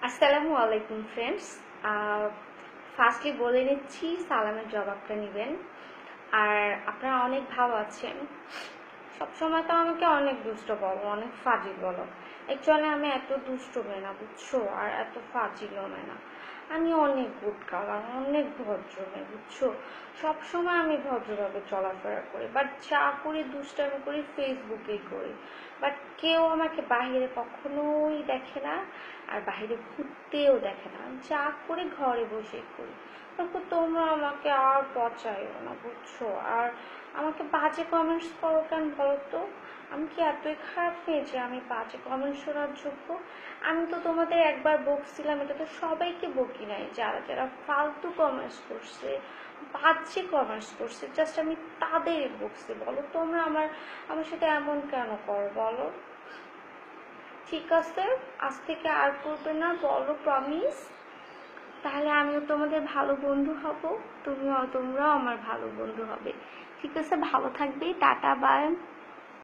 আসসালামু আলাইকুম friends. Firstly বলে নিচ্ছি, সালামের জবাবটা নেবেন। আর আপনারা অনেক ভালো আছেন। সবসময় তো আমাকে অনেক দুষ্ট বলো, অনেক ফাজিল বলো। অ্যাকচুয়ালি আমি এত দুষ্ট মেয়ে না, বুঝছো, আর এত ফাজিলও মেয়ে না। আমি অনেক গুড গার্ল, আমি অনেক ভদ্র মেয়ে, বুঝছো। সবসময় আমি ভদ্রভাবে চলাফেরা করি, বাট যা করি দুষ্টামি করি ফেসবুকেই করি। বাট কেউ আমাকে বাহিরে কখনোই দেখে না, আর বাহিরে ঘুরতেও দেখে না। আমি যা করি ঘরে বসে করি। তারপর তোমরা আমাকে আর পচাইও না, বুঝছো। আর আমাকে বাজে কমেন্টস করো কেন বলো তো? আমি কি এতই খারাপ মেয়ে যে আমি বাজে কমেন্টস শোনার যোগ্য? আমি তো তোমাদের একবার বকছিলাম, এটা তো সবাইকে বকি নাই, যারা যারা ফালতু কমেন্টস করছে, বাজে কমেন্টস করছে, জাস্ট আমি তাদের বকছি। বলো তোমরা আমার আমার সাথে এমন কেন করো বলো? ঠিক আছে, আজ থেকে আর করবে না, বলো, প্রমিস। তাহলে আমিও তোমাদের ভালো বন্ধু হব, তোমরাও আমার ভালো বন্ধু হবে। ঠিক আছে, ভালো থাকবে, টাটা, বাই।